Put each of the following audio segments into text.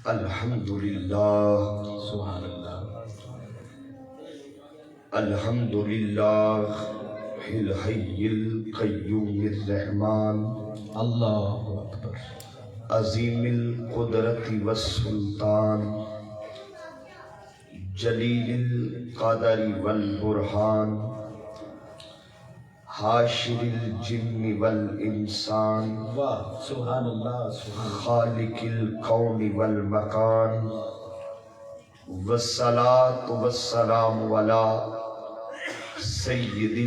الحمدللہ سبحان اللہ الحمدللہ الحی القیوم الرحمن اللہ اکبر عظیم القدرت والسلطان جلیل القدر والبرہان حاشر الجن والانسان واہ سبحان اللہ سبحان اللہ خالق الکون والمکان والصلاة والسلام علی سید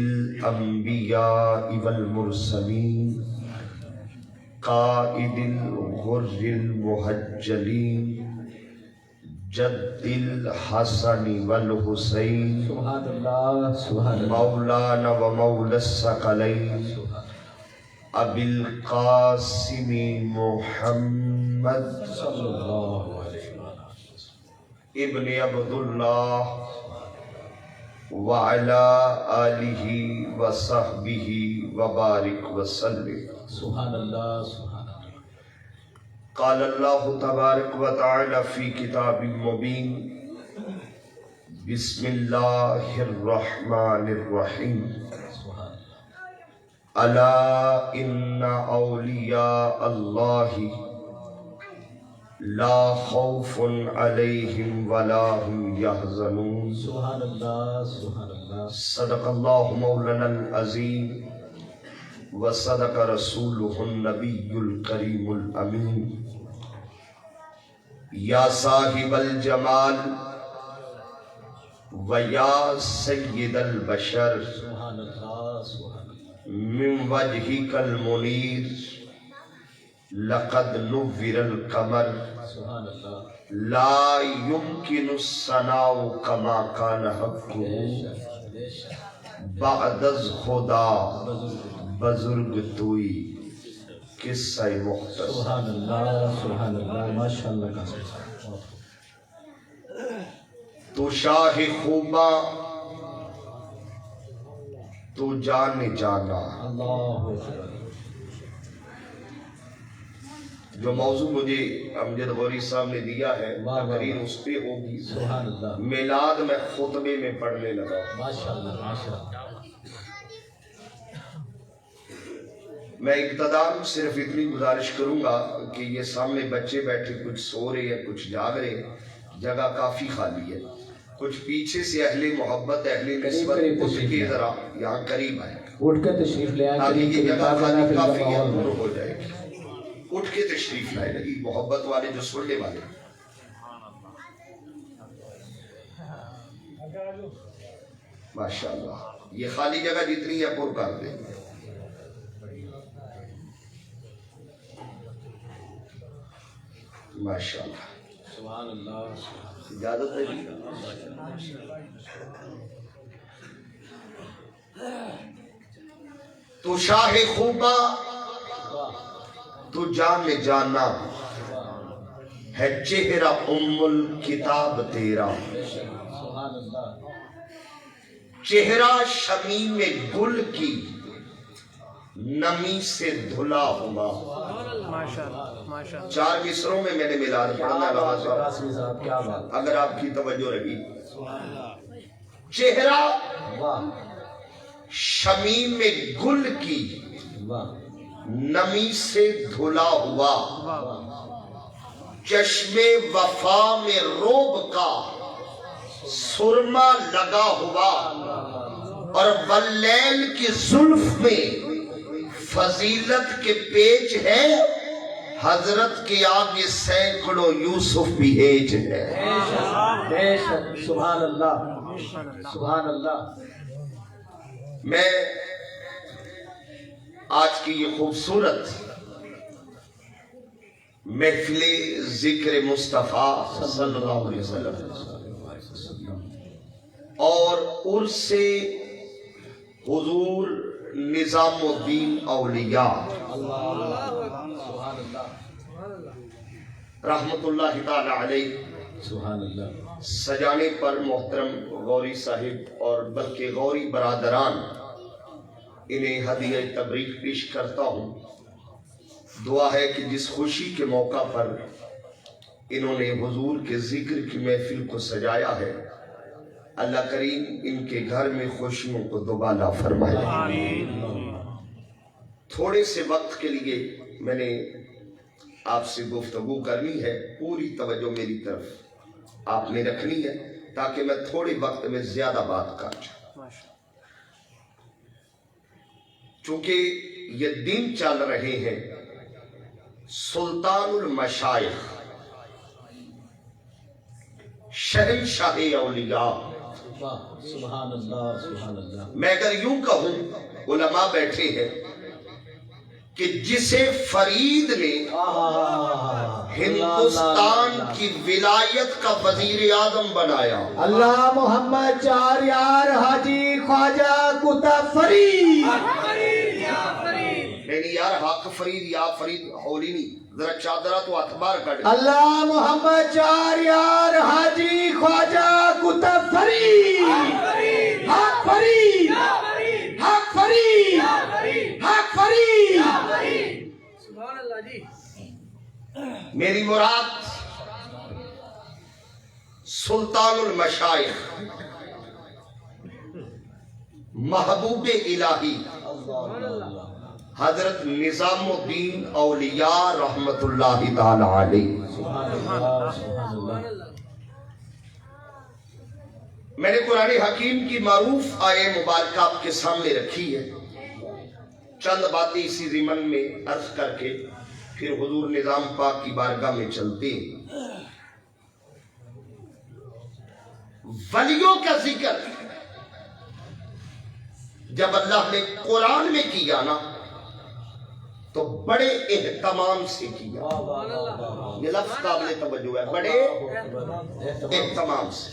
الانبیاء والمرسلین قائد الغر المحجلین جد الحسن والحسین سبحان اللہ سبحان اللہ مولانا و مولا الثقلین ابی القاسم محمد صلی اللہ علیہ وسلم ابن عبداللہ وعلا آلہ وصحبہ وبارک وسلم سبحان اللہ سبحان اللہ قال اللہ تبارک و تعالی فی کتاب مبین بسم اللہ الرحمن الرحیم سبحان الا ان اولیاء اللہ لا خوف علیہم ولا هم یحزنون سبحان اللہ سبحان اللہ صدق اللہ مولانا العظیم وصدق رسولہ النبی الکریم الامین یا صاحب الجمال و یا سید البشر سبحان اللہ سبحان اللہ من وجہک المنیر لقد نور القمر سبحان اللہ لا يمكن الثناء كما كان حقه بے شک بعد از خدا بزرگ بزرگ توئی قصہ مختصر سبحان اللہ سبحان اللہ ماشاءاللہ کا تو شاہ خوبا تو جان جانا اللہ اکبر جو موضوع مجھے امجد غوری صاحب نے دیا ہے واہ واہ تقریر اس پہ ہوگی سبحان اللہ میلاد میں خطبے میں پڑھنے لگا ماشاءاللہ ماشاءاللہ میں ابتداء صرف اتنی گزارش کروں گا کہ یہ سامنے بچے بیٹھے کچھ سو رہے ہیں کچھ جاگ رہے ہیں جگہ کافی خالی ہے کچھ پیچھے سے اہل محبت اہل نسبت اٹھ کے ذرا یہاں قریب آئے اٹھ کے تشریف لے آئیں تاکہ یہ جگہ کتاب لینا خالی پھر کافی ہے ماحول پر میں ہو جائے گی اٹھ کے تشریف لائے لگی محبت والے جو سننے والے ماشاءاللہ یہ خالی جگہ جتنی ہے پر کر دیں ماشاءاللہ سبحان اللہ اجازت ہے جی تو شاہ خوبا تو جان جانا ہے چہرہ ام الکتاب تیرا سبحان اللہ چہرہ شمیم گل کی نمی سے دھلا ہوا چار مصروں میں نے میلاد پڑھنا لہٰذا قاسمی صاحب کیا بات اگر آپ کی توجہ رہی چہرہ واہ شمیم گل کی واہ نمی سے دھلا ہوا چشم وفا میں روب کا سرما لگا ہوا اور واللیل کی زلف میں فضیلت کے پیچ ہے حضرت کے آگے سینکڑوں یوسف بھی ایج ہے بے شک سبحان اللہ سبحان اللہ میں آج کی یہ خوبصورت محفل ذکر مصطفیٰ صلی اللہ علیہ وسلم اور عرس حضور نظام الدین اولیاء رحمت اللہ تعالی علیہ سبحان اللہ سجانے پر محترم غوری صاحب اور بلکہ غوری برادران انہیں ہدیہ تبریک پیش کرتا ہوں. دعا ہے کہ جس خوشی کے موقع پر انہوں نے حضور کے ذکر کی محفل کو سجایا ہے، اللہ کریم ان کے گھر میں خوشیوں کو دوبالا فرمائے۔ تھوڑے سے وقت کے لیے میں نے آپ سے گفتگو کرنی ہے، پوری توجہ میری طرف آپ نے رکھنی ہے تاکہ میں تھوڑے وقت میں زیادہ بات کر جاؤں۔ چونکہ یہ دن چل رہے ہیں سلطان المشائخ، شہنشاہ اولیاء۔ سبحان اللہ سبحان اللہ۔ میں اگر یوں کہوں، علماء بیٹھے ہیں کہ جسے فرید نے ہندوستان کی ولایت کا وزیر اعظم بنایا، اللہ محمد چار یار حاجی خواجہ کتب فرید۔ نہیں یار، حق فرید یا فرید ہولی نہیں، ذرا چادرہ تو اخبار کٹ۔ اللہ محمد چار یار حاجی خواجہ کتب فرید۔ حق فرید، حق فرید، حق فرید۔ سبحان اللہ جی۔ میری مراد سلطان المشائخ، محبوب الہی حضرت نظام الدین اولیاء رحمت اللہ تعالی علیہ۔ سبحان اللہ سبحان اللہ۔ میں نے قرآن حکیم کی معروف آیہ مبارکہ آپ کے سامنے رکھی ہے، چند باتیں اسی ضمن میں عرض کر کے پھر حضور نظام پاک کی بارگاہ میں چلتے ہیں۔ ولیوں کا ذکر جب اللہ نے قرآن میں کیا نا تو بڑے اہتمام سے کیا۔ یہ لفظ قابل توجہ ہے، بڑے اہتمام سے۔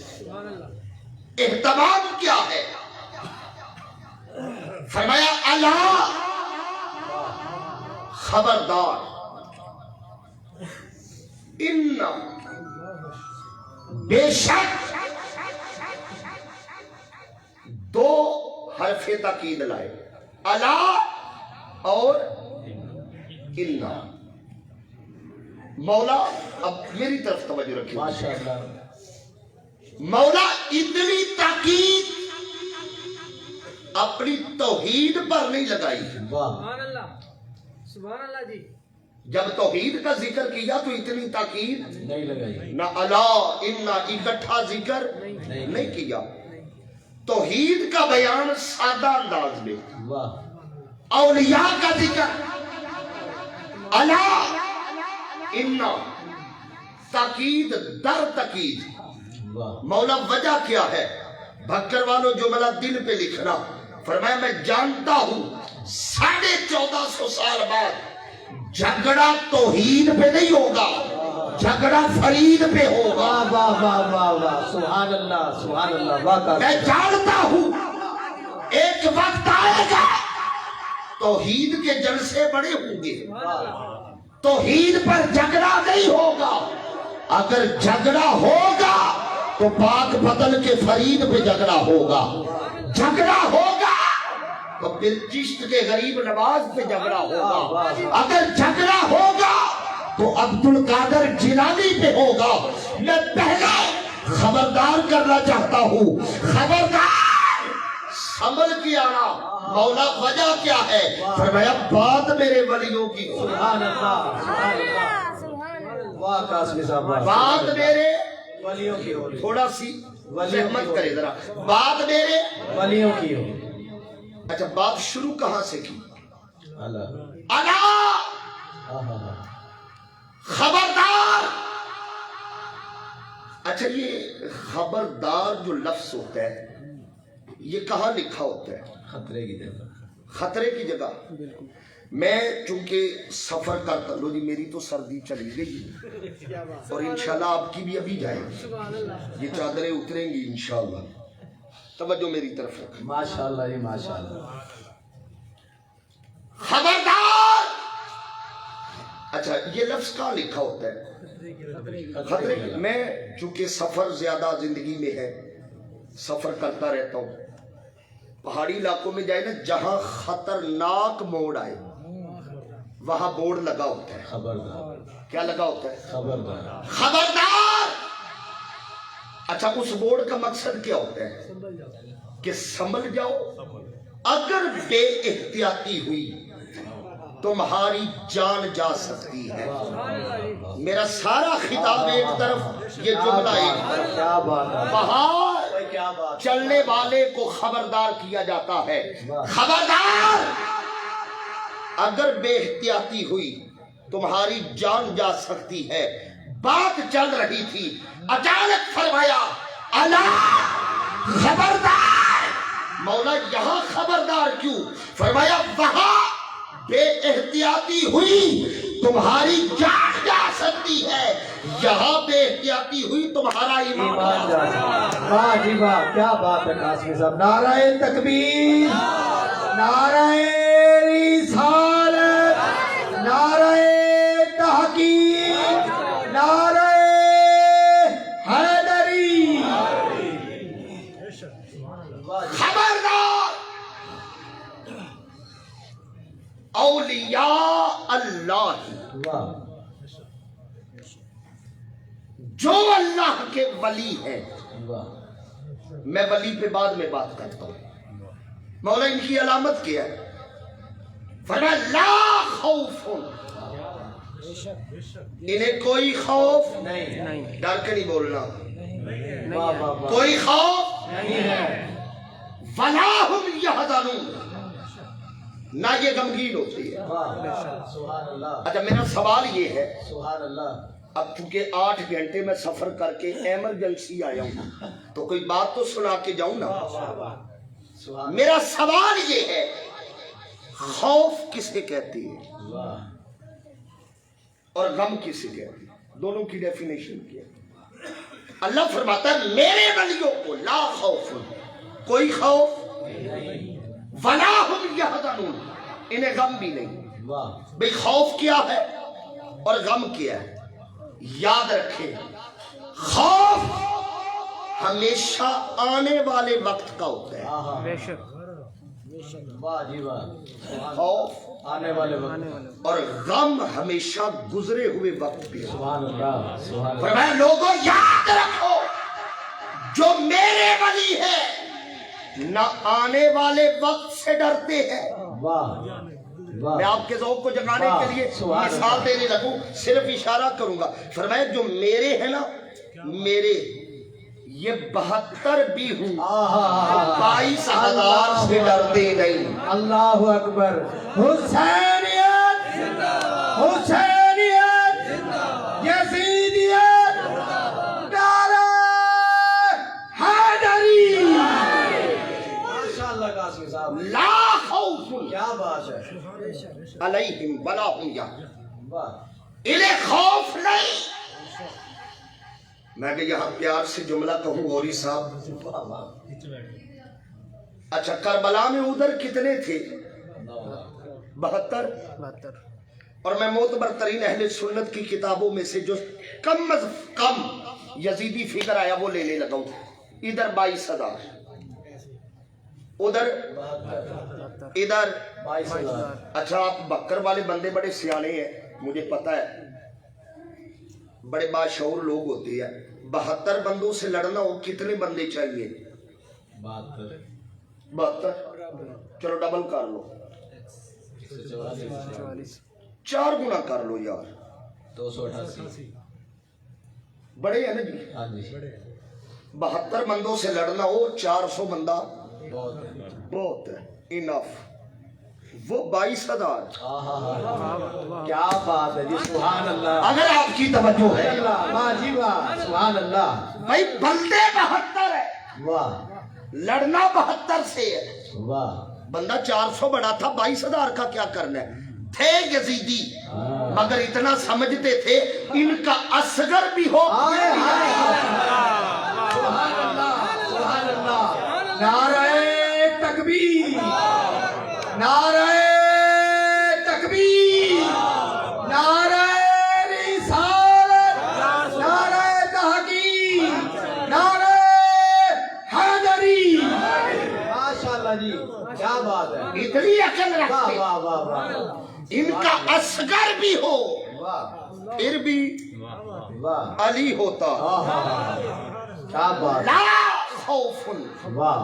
اہتمام کیا ہے؟ فرمایا اللہ خبردار، ان بے شک، دو حرف تاکید لائے، اللہ اور انا۔ مولا اب میری طرف توجہ رکھیں، ماشاءاللہ۔ مولا اتنی تاکید اپنی توحید پر نہیں لگائی۔ واہ، سبحان اللہ، سبحان اللہ جی۔ جب توحید کا ذکر کیا تو اتنی تاکید نہیں لگائی۔ نہ اللہ انا اکٹھا ذکر نہیں کیا، توحید کا بیان سادہ انداز میں، واہ، اولیاء کا ذکر اللہ انا، تاکید در تاکید۔ واہ، مولا وجہ کیا ہے؟ بھکر والوں جو ملا دل پہ لکھنا، فرمایا میں جانتا ہوں 1450 سال بعد جھگڑا توحید پہ نہیں ہوگا، جھگڑا فرید پہ ہوگا۔ واہ واہ واہ واہ واہ، سبحان اللہ سبحان اللہ۔ واہ، میں جانتا ہوں ایک وقت آئے گا توحید کے جلسے بڑے ہوں گے، توحید پر جھگڑا نہیں ہوگا، اگر جھگڑا ہوگا تو پاک بدل کے فرید پہ جھگڑا ہوگا، جھگڑا ہوگا تو پھر چشت کے غریب نواز پہ جھگڑا ہوگا، اگر جھگڑا ہوگا تو عبد القادر جیلانی پہ ہوگا۔ میں پہلا خبردار کرنا چاہتا ہوں، خبردار، سنبھل کے آنا۔ مولا وجہ کیا ہے؟ فرمایا بات میرے ولیوں کی، سبحان اللہ سبحان اللہ۔ واہ قاسمی صاحب، واہ۔ بات میرے ولیوں کی ہو، تھوڑا سی ولیوں کی زحمت کرے ذرا، بات میرے۔ ولیوں کی ہو۔ اچھا بات شروع کہاں سے کی؟ اللہ، اللہ آہا، خبردار۔ اچھا یہ خبردار جو لفظ ہوتا ہے یہ کہاں لکھا ہوتا ہے؟ خطرے کی جگہ۔ خطرے کی جگہ۔ میں چونکہ سفر کرتا، لو جی میری تو سردی چلی گئی اور انشاءاللہ آپ کی بھی ابھی جائے گی، یہ چادریں اتریں گی انشاءاللہ۔ توجہ میری طرف رکھ۔ ماشاءاللہ جی ماشاءاللہ۔ خبردار۔ اچھا یہ لفظ کہاں لکھا ہوتا ہے؟ خطرے کی۔ میں چونکہ سفر زیادہ زندگی میں ہے، سفر کرتا رہتا ہوں، پہاڑی علاقوں میں جائے نا جہاں خطرناک موڑ آئے وہاں بورڈ لگا ہوتا ہے خبردار۔ کیا لگا ہوتا ہے؟ خبردار. خبردار. اچھا اس بورڈ کا مقصد کیا ہوتا ہے؟ سنبھل جاؤ. کہ سنبھل جاؤ. اگر بے احتیاطی ہوئی تمہاری جان جا سکتی ہے. سبحان اللہ جی. میرا سارا خطاب ایک طرف، یہ جملہ ایک. کیا بات ہے. باہر کیا بات. چلنے والے کو خبردار کیا جاتا ہے. خبردار، اگر بے احتیاطی ہوئی تمہاری جان جا سکتی ہے. بات چل رہی تھی، اچانک فرمایا اللہ خبردار. مولا یہاں خبردار کیوں؟ فرمایا وہاں بے احتیاطی ہوئی تمہاری جان جا سکتی ہے، یہاں بے احتیاطی ہوئی تمہارا ایمان ایمان جا جا سکتا. واہ جی واہ، کیا بات ہے قاسمی صاحب. نعرہ تکبیر، نعرہ رسالت، نعرہ تحقیق، نعرہ حیدری. خبردار. اولیاء اللہ، واہ. جو اللہ کے ولی ہیں. واہ. میں ولی پہ بعد میں بات کرتا ہوں. مولا ان کی علامت کیا ہے؟ فرمایا لا خوف، انہیں کوئی خوف نہیں. ڈر کے نہیں بولنا، واہ واہ واہ. کوئی خوف نہیں ہے. ولا هم يحزنون، نہ یہ غمگین ہوتی ہے. واہ. سبحان اللہ. اچھا میرا سوال یہ ہے، سبحان اللہ. اب چونکہ 8 گھنٹے میں سفر کر کے ایمرجنسی آیا ہوں تو کوئی بات تو سنا کے جاؤں نا. سبحان میرا سوال یہ ہے، خوف کسے کہتی ہے اللہ. اور غم کسے کہتی ہے؟ دونوں کی ڈیفینیشن کیا ہے؟ اللہ فرماتا ہے میرے ولیوں کو لا خوف، کوئی خوف، ولا هم يحزنون، انہیں غم بھی نہیں. واہ. بھئی خوف کیا ہے اور غم کیا ہے؟ یاد رکھیں، خوف ہمیشہ آنے والے وقت کا ہوتا ہے. آہا. بے شک. واہ جی واہ. خوف آنے والے وقت. اور غم ہمیشہ گزرے ہوئے وقت پہ. سبحان اللہ. سبحان اللہ. فرمایا لوگوں یاد رکھو، جو میرے ولی ہے نہ آنے والے وقت سے ڈرتے ہیں. واہ واہ. میں آپ کے ذوق کو جگانے کے لیے سبحان مثال اللہ. دینے لگوں، صرف اشارہ کروں گا. فرمایا جو میرے ہیں نا، میرے یہ 72 بھی ہوں، آہا. 22,000 سے ڈرتے نہیں. اللہ اکبر. حسینیت، حسینیت، یزیدیت، نعرہ حیدری. ماشاءاللہ قاسمی صاحب. لا خوف کیا بات ہے. علیہم ولا هم یحزنون، واہ. انہیں خوف نہیں. میں کہ یہاں پیار سے جملہ کہوں غوری صاحب. واہ واہ. اچھا کربلا میں ادھر کتنے تھے؟ 72. اور میں معتبر ترین اہل سنت کی کتابوں میں سے جو کم از کم یزیدی فگر آیا وہ لینے لگا ہوں. ادھر 22,000، ادھر ادھر. 22,000. اچھا آپ بکر والے بندے بڑے سیانے ہیں، مجھے پتا ہے، بڑے باشعور لوگ ہوتے ہیں. 72 بندوں سے لڑنا ہو کتنے بندے چاہیے؟ 72. چلو ڈبل کر لو، 4 گنا کر لو یار. 288. بڑے ہیں نا جی. ہاں جی. 72 بندوں سے لڑنا ہو 400 بندہ بہت. بہت ہے، انف. وہ 22,000. آہا. کیا بات ہے جی. سبحان اللہ. اگر آپ کی توجہ ہے، اللہ. واہ جی واہ. سبحان اللہ. بھائی بندے 72 ہے، واہ لڑنا 72 سے ہے. واہ. بندہ 400 بڑا تھا، 22,000 کا کیا کرنا ہے؟ تھے یزیدی مگر اتنا سمجھتے تھے ان کا اصغر بھی ہو. آئے آئے. سبحان اللہ. سبحان اللہ. نعرہ تکبیر، نعرہ تکبیر، نعرہ رسالت، نعرہ تحقیق، نعرہ حیدری. ماشاءاللہ جی. کیا بات ہے. اتنی عقل واہ رکھتے واہ واہ واہ. ان کا اصغر بھی ہو. واہ. پھر بھی واہ علی ہوتا کیا بات لا خوف. واہ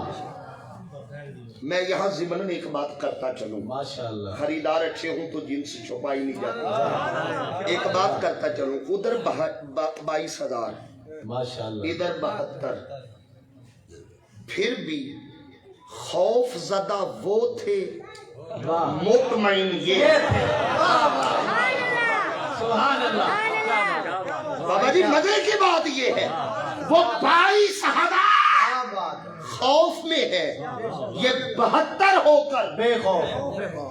میں یہاں ضمن ایک بات کرتا چلوں. ماشاءاللہ خریدار اچھے ہوں تو جنس چھپائی نہیں جاتی. ایک بات کرتا چلوں. ادھر 22,000 ماشاءاللہ ادھر 72. پھر بھی خوف زدہ وہ تھے, واہ مطمئن یہ. سبحان اللہ بابا جی مزے کی بات یہ ہے وہ 22,000 کیا بات ہے خوف میں ہے, یہ 72 ہو کر. بے خوف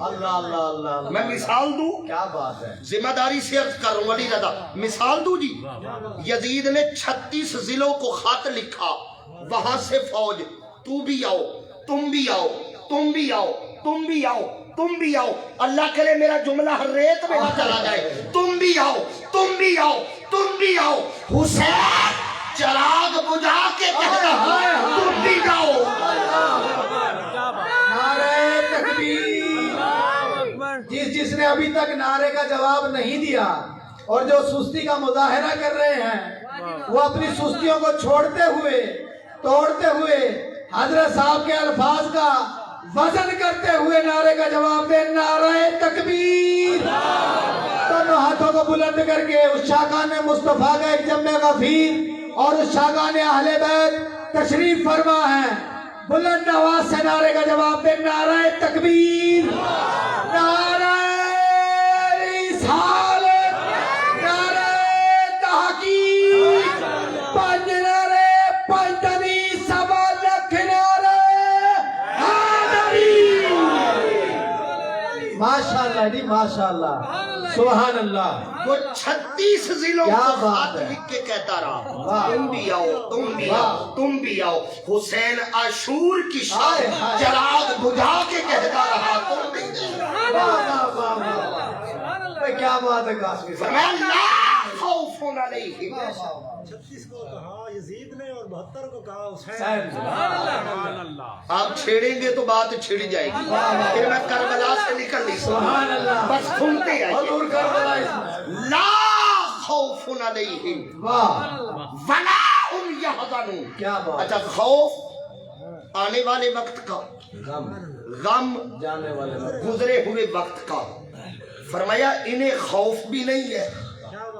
اللہ اللہ اللہ میں مثال دوں, کیا بات ہے ذمہ داری سے عرض کر رہا ہوں علی رضا, مثال دوں جی. یزید نے 36 ضلعوں کو خط لکھا, وہاں سے فوج تو بھی آؤ, تم بھی آؤ, تم بھی آؤ, تم بھی آؤ, تم بھی آؤ. اللہ کرے میرا جملہ ہر ریت میں نہ چلا جائے. تم بھی آؤ, تم بھی آؤ, تم بھی آؤ. حسین چراغ بجھا کے کہتا ہے تم بھی آؤ. نعرہ تکبیر. جس نے ابھی تک نعرے کا جواب نہیں دیا اور جو سستی کا مظاہرہ کر رہے ہیں وہ اپنی سستیوں کو چھوڑتے ہوئے توڑتے ہوئے حضرت صاحب کے الفاظ کا وزن کرتے ہوئے نعرے کا جواب دے. نعرہ تکبیر. دونوں ہاتھوں کو بلند کر کے اس شاگان مصطفیٰ کا ایک جمع غفیر اور اس شاگان اہل بیت تشریف فرما ہے. بلند آواز سے نعرے کا جواب دے. نعرہ تکبیر, نعرہ رسالت, نعرہ تحقیق, پنج نعرے پنج تبی سوا لکھ نعرے حیدری. ماشاءاللہ جی ماشاءاللہ سبحان اللہ. وہ 36 ضلعوں کیا کو بات خط ہے. لکھ کے کہتا رہا واہ. تم بھی آؤ, تم بھی واہ. آؤ, تم بھی آؤ. حسین عاشور کی ہائے شان ہائے. چراغ بجھا کے کہتا رہا تم بھی آؤ. واہ واہ واہ واہ. اے کیا بات ہے قاسمی صاحب. فرمایا لا خوف علیہم. 36 کو کہا یزید نے اور 72 کو کہا حسین. سبحان آپ چھیڑیں گے تو بات چھڑ جائے گی. پھر میں کربلا سے نکل نہیں سبحان سکتا, اللہ. بس سنتے آئیے. حضور کربلا اس میں. لا خوف علیہم واہ ولا هم يحزنون. کیا بات. اچھا خوف آنے والے وقت کا, غم غم جانے والے وقت. گزرے ہوئے وقت کا. فرمایا انہیں خوف بھی نہیں ہے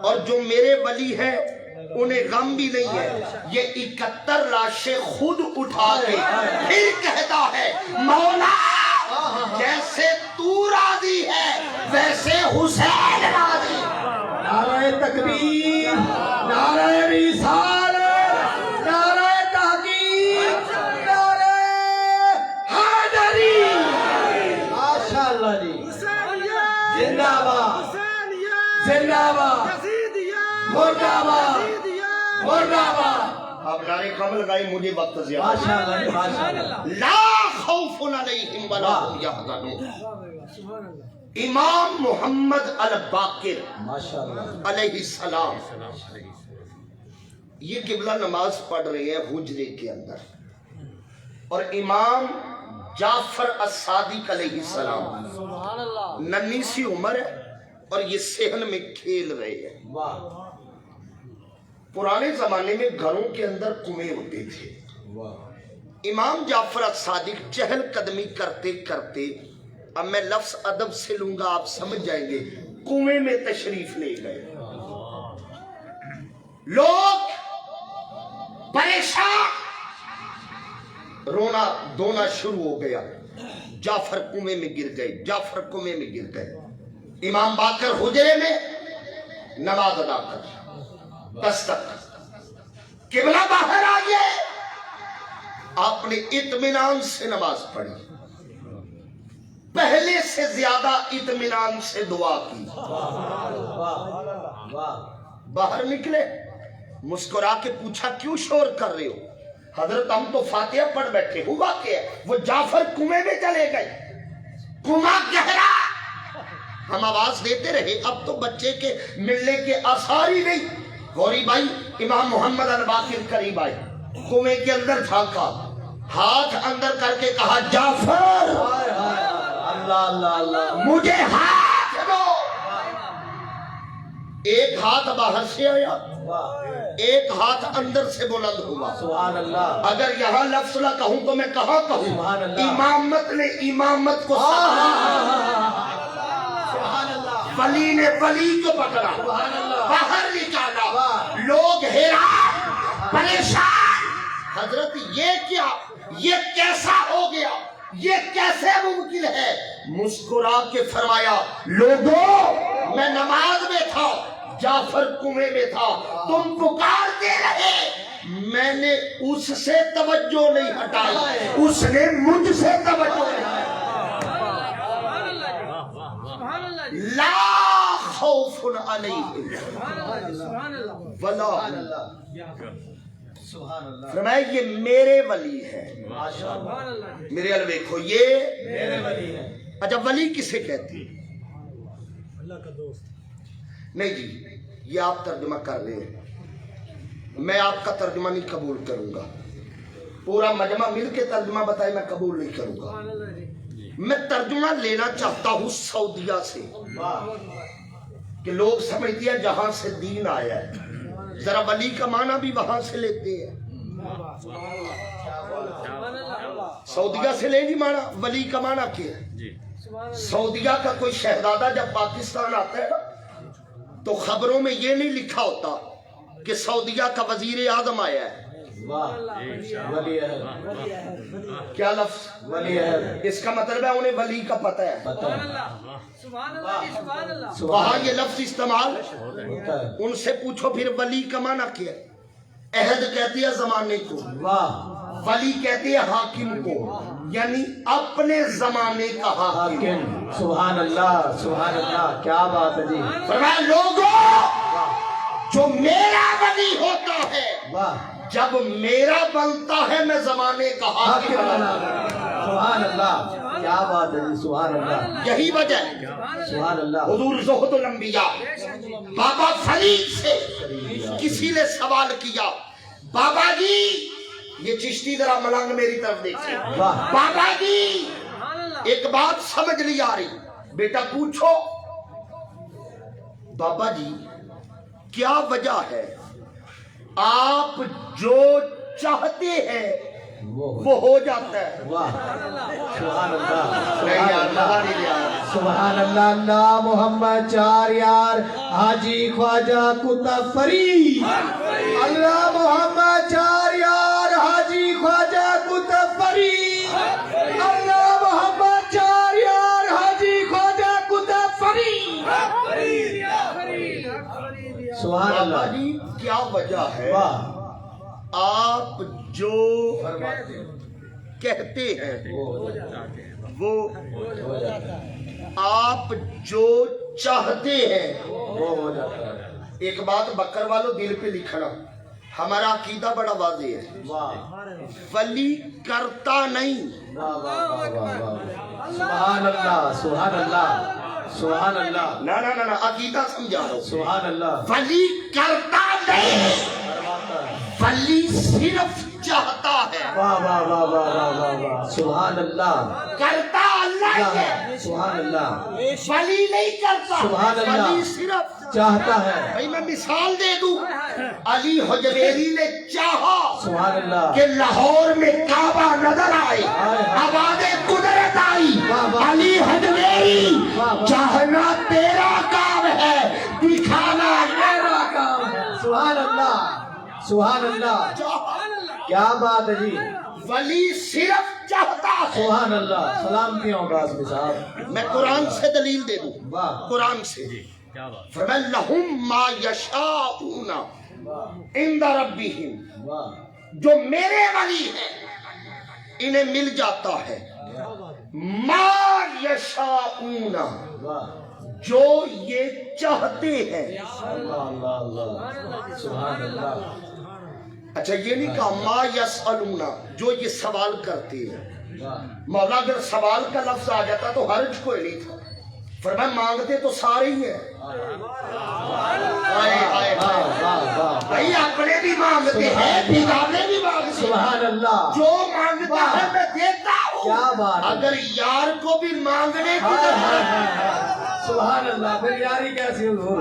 اور جو میرے ولی ہیں انہیں غم بھی نہیں ہے. یہ 71 لاشیں خود اٹھا کے پھر کہتا ہے مولا جیسے تو راضی ہے ویسے حسین راضی. نعرہ تکبیر, نعرہ رسالت, نعرہ تحقیق, نعرہ حیدری. ماشاءاللہ جی. زندہ باد, زندہ باد, مردہ باد, مردہ باد. آپ نعرے کم لگائیں, مجھے وقت زیادہ. ماشاءاللہ جی ماشاءاللہ. لا خوف علیہم ولا هم يحزنون. امام محمد الباقر ماشاءاللہ علیہ السلام یہ قبلہ نماز پڑھ رہے ہیں حجرے کے اندر, اور امام جعفر الصادق علیہ السلام ننھی سی عمر ہے اور یہ صحن میں کھیل رہے ہیں. واہ پرانے زمانے میں گھروں کے اندر کنویں ہوتے تھے. واہ. امام جعفر الصادق چہل قدمی کرتے کرتے, اب میں لفظ ادب سے لوں گا آپ سمجھ جائیں گے, کنویں میں تشریف لے گئے. لوگ پریشان, رونا دونا شروع ہو گیا. جعفر کنویں میں گر گئے, جعفر کنویں میں گر گئے. امام باقر حجرے میں نماز ادا کر, دستک, قبلہ باہر آئیے. آپ نے اطمینان سے نماز پڑھی, پہلے سے زیادہ اطمینان سے دعا کی. باہر نکلے, مسکرا کے پوچھا کیوں شور کر رہے ہو؟ حضرت ہم تو فاتحہ پڑھ بیٹھے, ہوا کیا ہے؟ وہ جعفر کنویں میں چلے گئے, کنواں گہرا. ہم آواز دیتے رہے, اب تو بچے کے ملنے کے آثار ہی نہیں. غوری بھائی امام محمد الباقر قریب آئے, کنویں کے اندر جھانکا, ہاتھ اندر کر کے کہا جعفر اللہ اللہ اللہ. مجھے ہاتھ دو. ایک ہاتھ باہر سے آیا، واہ ایک ہاتھ اندر سے بلند ہوا۔ سبحان اللہ اگر یہاں لفظ نہ کہوں تو میں کہاں کہوں؟ سبحان اللہ۔ امامت نے امامت کو سبحان اللہ ولی نے ولی کو پکڑا، سبحان اللہ باہر نکالا، واہ۔ لوگ حیران پریشان، حضرت یہ کیا، یہ کیسا ہو گیا، یہ کیسے ممکن ہے؟ مسکرا کے فرمایا لوگوں میں نماز میں تھا، جعفر کنویں میں تھا، تم پکارتے رہے، میں نے اس سے توجہ نہیں ہٹائی، اس نے مجھ سے توجہ نہیں ہٹائی۔ لا خوف علیہم ولا سبحان اللہ سبحان اللہ فرمایا یہ میرے ولی ہے۔ ماشاء اللہ میرے ال دیکھو یہ میرے ولی ہے۔ اچھا ولی کسے کہتے ہیں؟ اللہ کا دوست نہیں جی یہ آپ ترجمہ کر رہے ہیں، میں آپ کا ترجمہ نہیں قبول کروں گا، پورا مجمع مل کے ترجمہ بتائے میں قبول نہیں کروں گا۔ میں ترجمہ لینا چاہتا ہوں سعودیہ سے کہ لوگ سمجھتے ہیں جہاں سے دین آیا ہے، ذرا ولی کا معنی بھی وہاں سے لیتے ہیں، سعودیہ سے لے نہیں مانا ولی کا معنی کیا ہے؟ سعودیہ کا کوئی شہزادہ جب پاکستان آتا ہے نا تو خبروں میں یہ نہیں لکھا ہوتا کہ سعودیہ کا وزیر اعظم آیا ہے، واہ ولی ہے کیا لفظ ولی ہے اس کا مطلب ہے انہیں ولی کا پتہ ہے، پتہ ہے وہاں یہ لفظ استعمال ہوتا ہے۔ ان سے پوچھو پھر ولی کا معنی کیا ہے؟ عہد کہتے ہیں زمانے کو، واہ ولی کہتے ہیں حاکم کو، یعنی اپنے زمانے کا حاکم۔ حاکم سبحان اللہ سبحان اللہ کیا بات ہے جی فرمایا لوگوں جو میرا ولی ہوتا ہے واہ جب میرا بنتا ہے میں زمانے کا حاکم حاکم بنا بنتا ہوں۔ سبحان اللہ کیا بات ہے جی سبحان اللہ یہی وجہ ہے سبحان اللہ حضور زہد الانبیاء بابا فرید سے کسی نے سوال کیا بابا جی یہ چشتی ذرا ملنگ میری طرف دیکھیں، واہ بابا جی ایک بات سمجھ نہیں آ رہی، بیٹا پوچھو۔ بابا جی کیا وجہ ہے آپ جو چاہتے ہیں وہ ہو جاتا ہے؟ واہ سبحان اللہ نہیں یار مزہ نہیں لیا۔ سبحان اللہ اللہ محمد چار یار حاجی خواجہ کتب فرید اللہ محمد چار یار حاجی خواجہ کتب فرید اللہ محمد چار یار حاجی خواجہ کتب فرید سبحان بابا اللہ جی کیا وجہ ہے واہ آپ جو کہتے ہیں وہ آپ جو چاہتے ہیں وہ ہو جاتا ہے ایک بات بکر والوں دل پہ لکھنا، ہمارا عقیدہ بڑا واضح ہے، واہ ولی کرتا نہیں، واہ واہ واہ واہ سبحان اللہ سبحان اللہ سبحان اللہ نہ نہ نہ عقیدہ سمجھا رہا ہوں، سبحان اللہ ولی کرتا نہیں، فرماتا ہے ولی صرف چاہتا ہے، واہ واہ واہ واہ واہ واہ واہ سبحان اللہ کرتا اللہ ہی ہے، سبحان اللہ ولی نہیں کرتا، سبحان اللہ ولی صرف چاہتا ہے بھائی میں مثال دے دوں، علی حجویری نے چاہا سبحان اللہ کہ لاہور میں کعبہ نظر آئے، آواز قدرت آئی، واہ واہ علی حجویری واہ واہ چاہنا تیرا کام ہے دکھانا میرا کام ہے سبحان اللہ سبحان اللہ کیا بات ہے جی ولی صرف چاہتا ہے۔ سبحان اللہ سلامتی ہوں قاسمی صاحب میں قرآن سے دلیل دے دوں، واہ قرآن سے فرمایا لہم ما یشاؤون عند ربہم، واہ جو میرے ولی ہیں انہیں مل جاتا ہے ما یشاؤون، واہ جو یہ چاہتے ہیں۔ اللہ اللہ اللہ سبحان اللہ اچھا یہ نہیں کہا ما یسألون، جو یہ سوال کرتے ہیں، واہ مولا اگر سوال کا لفظ آ جاتا تو حرج کوئی نہیں تھا، فرمایا مانگتے تو سارے ہی ہیں، آئے آئے واہ آئے واہ واہ بھائی اپنے بھی مانگتے ہیں بگانے بھی مانگتے ہیں، سبحان اللہ جو مانگتا ہے میں دیتا ہوں، کیا بات ہے اگر یار کو بھی مانگنے کی ہائے ہائے ضرورت ہائے ہائے سبحان اللہ پھر یاری کیسی ہو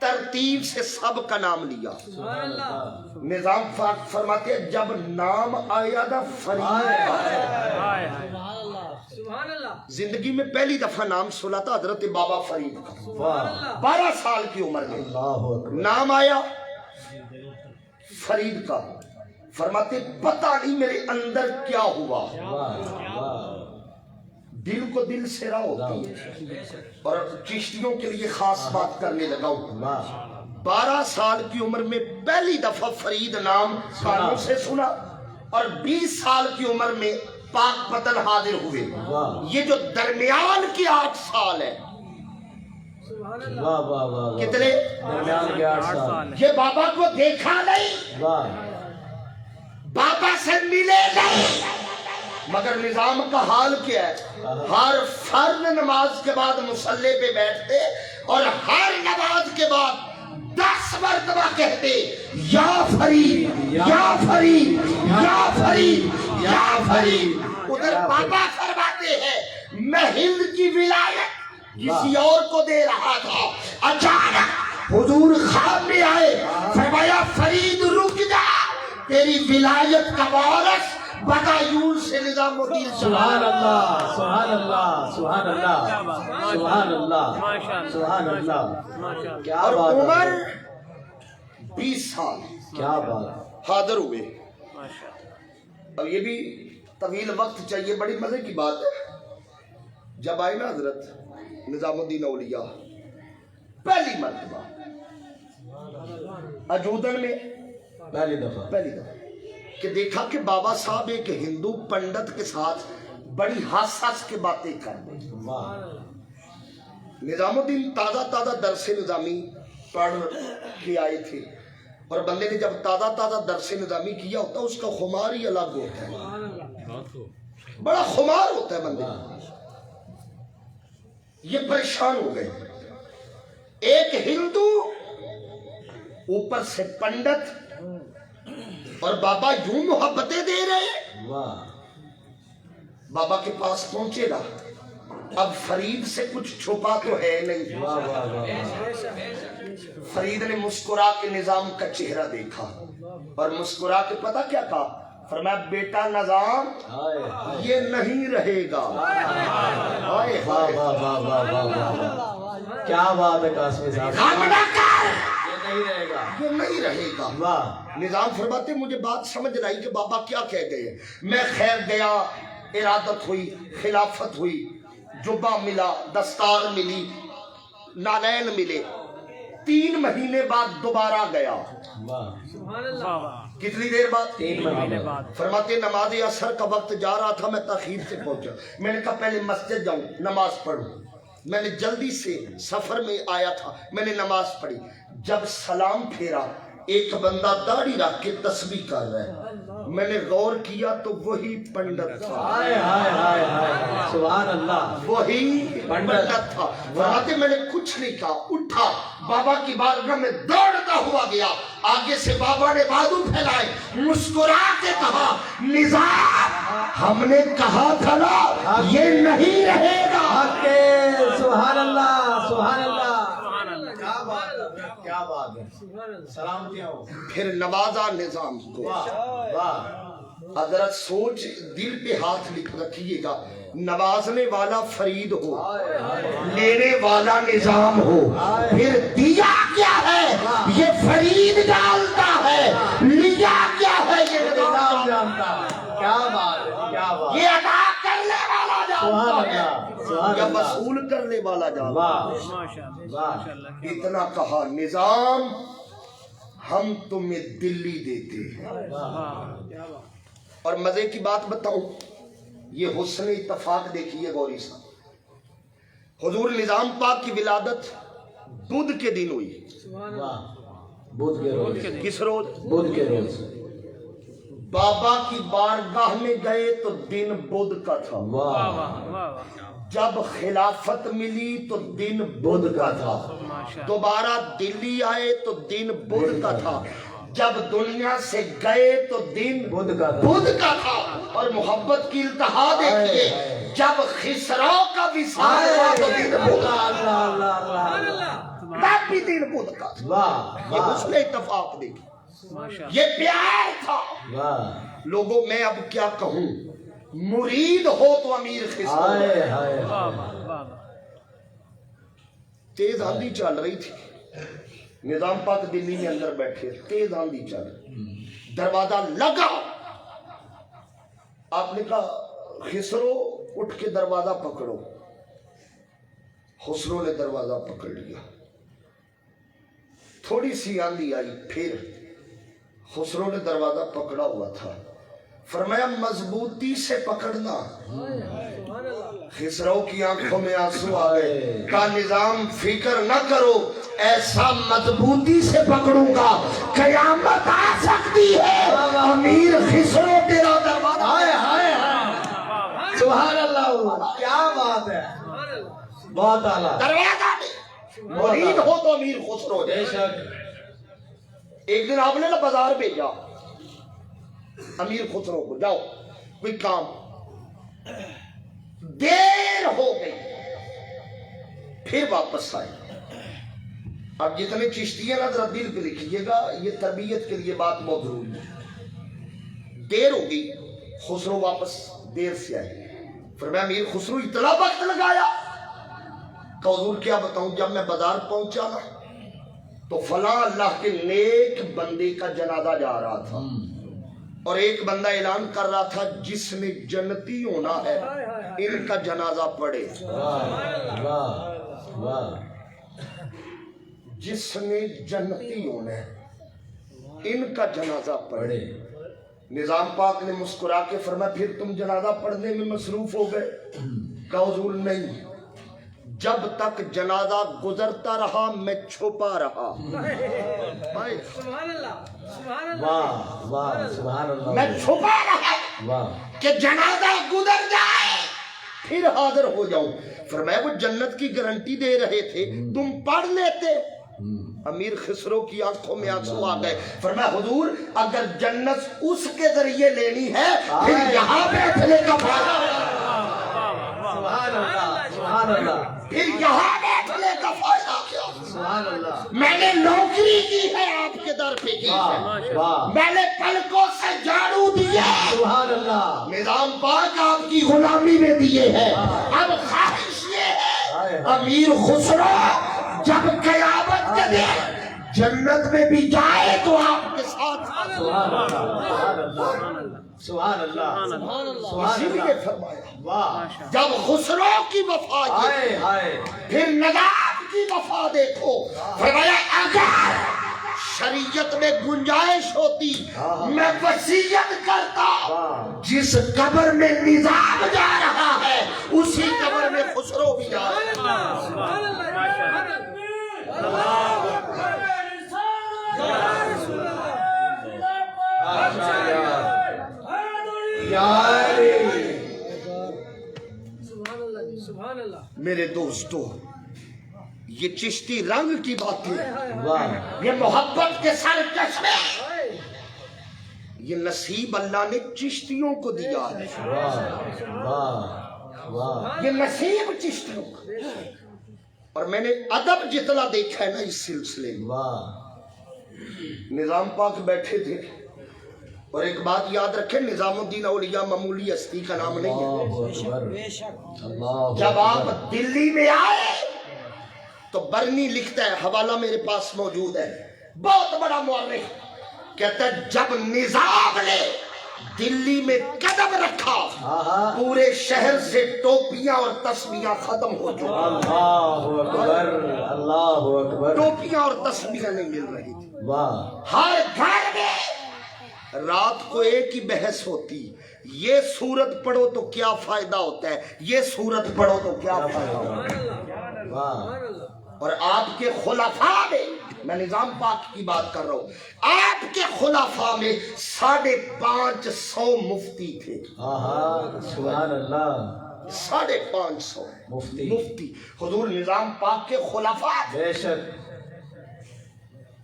ترتیب سے سب کا نام لیا. نظام پاک فرماتے ہیں جب نام آیا تھا فرید کا. زندگی میں پہلی دفعہ نام سنا تھا حضرت بابا فرید کا. 12 سال کی عمر میں نام آیا فرید کا. فرماتے پتہ نہیں میرے اندر کیا ہوا. دل کو دل سے راہ ہوتی ہے. اور چشتیوں کے لیے خاص بات کرنے لگا ہوں. 12 سال کی عمر میں پہلی دفعہ فرید نام کانوں سے سنا اور 20 سال کی عمر میں پاک پتن حاضر ہوئے. یہ جو درمیان کی 8 سال ہے کتنے درمیان کے 8 سال یہ بابا کو دیکھا نہیں, بابا سے ملے نہیں, مگر نظام کا حال کیا ہے. ہر فرض نماز کے بعد مصلی پہ بیٹھتے اور ہر نماز کے بعد 10 مرتبہ کہتے یا فرید یا فرید یا فرید یا فرید. ادھر بابا فرماتے ہیں میں ہند کی ولایت کسی اور کو دے رہا تھا. اچانک حضور خواب میں آئے, فرمایا فرید رک جا, تیری ولایت کا وارث بدایون سے نظام الدین. سبحان اللہ سبحان اللہ سبحان اللہ سبحان اللہ سبحان اللہ. کیا اور بات عمر ہے, 20 سال کیا بات. حاضر ہوئے. اب یہ بھی طویل وقت چاہیے. بڑی مزے کی بات ہے جب آئے نا حضرت نظام الدین اولیاء پہلی مرتبہ اجودن میں پہلی دفعہ کہ دیکھا کہ بابا صاحب ایک ہندو پنڈت کے ساتھ بڑی ہنس کے باتیں کر رہے. نظام الدین تازہ درس نظامی پڑھ کے آئے تھے اور بندے نے جب تازہ درس نظامی کیا ہوتا ہے اس کا خمار ہی الگ ہوتا ہے, بڑا خمار ہوتا ہے بندے. یہ پریشان ہو گئے. ایک ہندو اوپر سے پنڈت اور بابا یوں محبتیں دے رہے. بابا کے پاس پہنچے گا, اب فرید سے کچھ چھپا تو ہے نہیں. فرید نے مسکرا کے نظام کا چہرہ دیکھا اور مسکرا کے پتہ کیا کہا, فرمایا بیٹا نظام یہ نہیں رہے گا. کیا بات ہے قاسمی صاحب, یہ نہیں رہے گا. نظام فرماتے مجھے بات سمجھ رہی کہ بابا کیا کہہ گئے. میں خیر گیا, ارادت ہوئی, خلافت ہوئی, جبہ ملا, دستار ملی, نالین ملے. 3 مہینے بعد دوبارہ گیا. کتنی دیر بعد؟ 3 مہینے بعد. فرماتے نماز عصر کا وقت جا رہا تھا, میں تاخیر سے پہنچا. میں نے کہا پہلے مسجد جاؤں نماز پڑھوں. میں نے جلدی سے سفر میں آیا تھا, میں نے نماز پڑھی. جب سلام پھیرا ایک بندہ داڑھی رکھ کے تسبیح کر رہا ہے. میں نے غور کیا تو وہی پنڈت تھا. سبحان اللہ, وہی پنڈت تھا. فرماتے میں نے کچھ نہیں کہا, اٹھا بابا کی بارگاہ میں دوڑتا ہوا گیا. آگے سے بابا نے بازو پھیلائے, مسکرا کے کہا نظام ہم نے کہا تھا نا یہ نہیں رہے گا. سبحان اللہ سبحان اللہ. کیا بات ہے, سلامتی ہو. پھر نوازا نظام کو. حضرت سوچ دل پہ ہاتھ لکھ رکھیے گا, نوازنے والا فرید ہو, لینے والا نظام ہو. پھر دیا کیا ہے یہ فرید ڈالتا ہے, لیا کیا ہے یہ نظام جانتا ہے. کیا بات ہے, کیا بات. یہ ادا کرنے والا سبحان جانتا اللہ, ہے یا وصول کرنے والا جانتا ہے. اتنا کہا نظام ہم تمہیں دلی دیتے ہیں. اور مزے کی بات بتاؤں, یہ حسن اتفاق دیکھیے غوری صاحب. حضور نظام پاک کی ولادت بدھ کے دن ہوئی. بدھ کے روز. کس روز؟ بدھ کے روز. بابا کی بارگاہ میں گئے تو دن بدھ کا تھا. جب خلافت ملی تو دن بدھ کا تھا. دوبارہ دلی آئے تو دن بدھ کا تھا. جب دنیا سے گئے تو دن بدھ کا تھا. اور محبت کی التہا دیکھیے, جب خسرو کا وصال ہوا تو دن بدھ کا تھا. دل بدھ کا تھا، واہ یہ واہ حسن اتفاق دیکھی، یہ پیار تھا۔ واہ لوگوں میں اب کیا کہوں، مرید ہو تو امیر خسرو۔ ہائے ہائے تیز آندھی چل رہی تھی، نظام پاک دلی میں اندر بیٹھے، تیز آندھی چل رہی، دروازہ لگا، آپ نے کہا خسرو اٹھ کے دروازہ پکڑو، خسرو نے دروازہ پکڑ لیا، تھوڑی سی آندھی آئی، پھر خسرو نے دروازہ پکڑا ہوا تھا، فرمایا مضبوطی سے پکڑنا۔ خسرو کی آنکھوں میں آنسو آ گئے، کہا نظام فکر نہ کرو، ایسا مضبوطی سے پکڑوں گا قیامت آ سکتی ہے، امیر خسرو تیرا دروازہ۔ ہائے ہائے سبحان اللہ، کیا بات ہے، بہت اعلیٰ، دروازہ نہیں، مرید ہو تو امیر خسرو بے ہے۔ شک، ایک دن آپ نے نا بازار بھیجا امیر خسرو کو، جاؤ کوئی کام، دیر ہو گئی، پھر واپس آئے۔ اب جتنے چشتی ہیں نا ذرا دل پہ لکھیے گا، یہ تربیت کے لیے بات بہت ضروری ہے۔ دیر ہو گئی، خسرو واپس دیر سے آئے، فرمایا امیر خسرو اتنا وقت لگایا؟ کہ حضور کیا بتاؤں، جب میں بازار پہنچا نا تو فلاں اللہ کے نیک بندے کا جنازہ جا رہا تھا، اور ایک بندہ اعلان کر رہا تھا جس نے جنتی ہونا ہے ان کا جنازہ پڑھے، واہ واہ واہ، جس نے جنتی ہونا ہے ان کا جنازہ پڑھے۔ بڑے نظام پاک نے مسکرا کے فرمایا پھر تم جنازہ پڑھنے میں مصروف ہو گئے؟ کہا حضور نہیں، جب تک جنازہ گزرتا رہا میں چھپا رہا، واہ واہ سبحان اللہ، میں چھپا رہا واہ کہ جنازہ گزر جائے پھر حاضر ہو جاؤں۔ فرمایا وہ جنت کی گارنٹی دے رہے تھے، تم پڑھ لیتے۔ امیر خسرو کی آنکھوں میں آنسو آ گئے، فرمایا حضور اگر جنت اس کے ذریعے لینی ہے پھر یہاں بیٹھنے کا فائدہ، سبحان اللہ سبحان اللہ پھر یہاں بیٹھنے کا فائدہ کیا؟ سبحان اللہ، میں نے نوکری کی ہے آپ کے در پہ کی ہے، واہ واہ میں نے پلکوں سے جھاڑو دیا، سبحان اللہ، نظام پاک آپ کی غلامی میں دیے ہیں، اب خواہش یہ ہے امیر خسرو جب قیامت کے دن جنت میں بھی جائے تو آپ کے ساتھ، سبحان اللہ سبحان اللہ سبحان اللہ، اسی لیے فرمایا واہ، جب خسرو کی وفا یہ، ہائے ہائے، پھر نظام کی وفا دیکھو، فرمایا اگر شریعت میں گنجائش ہوتی میں وصیت کرتا جس قبر میں نظام جا رہا ہے اسی قبر میں خسرو بھی جا رہا ہے۔ میرے دوستو یہ چشتی رنگ کی باتیں، واہ یہ محبت کے سر چشمے، یہ نصیب اللہ نے چشتیوں کو دیا ہے، واہ واہ، یہ نصیب چشتیوں کا۔ اور میں نے ادب جتنا دیکھا ہے نا اس سلسلے میں، واہ، نظام پاک بیٹھے تھے، اور ایک بات یاد رکھیں نظام الدین اولیاء معمولی ہستی کا نام نہیں ہے۔ اللہ اکبر، اللہ جب آپ دلی میں آئے تو برنی لکھتا ہے، حوالہ میرے پاس موجود ہے، بہت بڑا مورخ کہتا ہے جب نظام نے دلی میں قدم رکھا پورے شہر سے ٹوپیاں اور تسبیحاں ختم ہو چکی، اللہ اکبر، اللہ اکبر، ٹوپیاں اور تسبیحاں نہیں مل رہی تھی۔ واہ، ہر گھر میں رات کو ایک ہی بحث ہوتی، یہ سورت پڑھو تو کیا فائدہ ہوتا ہے، یہ سورت پڑھو تو کیا فائدہ ہوتا ہے۔ واہ، اور آپ کے خلفاء میں، میں نظام پاک کی بات کر رہا ہوں، آپ کے خلفاء میں 550 مفتی تھے، سبحان اللہ، 550 مفتی حضور نظام پاک کے خلفاء تھے۔ بے شک،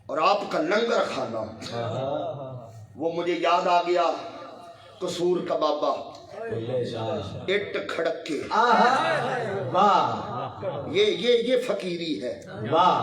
اور آپ کا لنگر کھانا وہ مجھے یاد آ گیا، قصور کا بابا، اٹ کھڑکے، واہ، یہ فقیری ہے، واہ،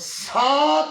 7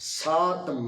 7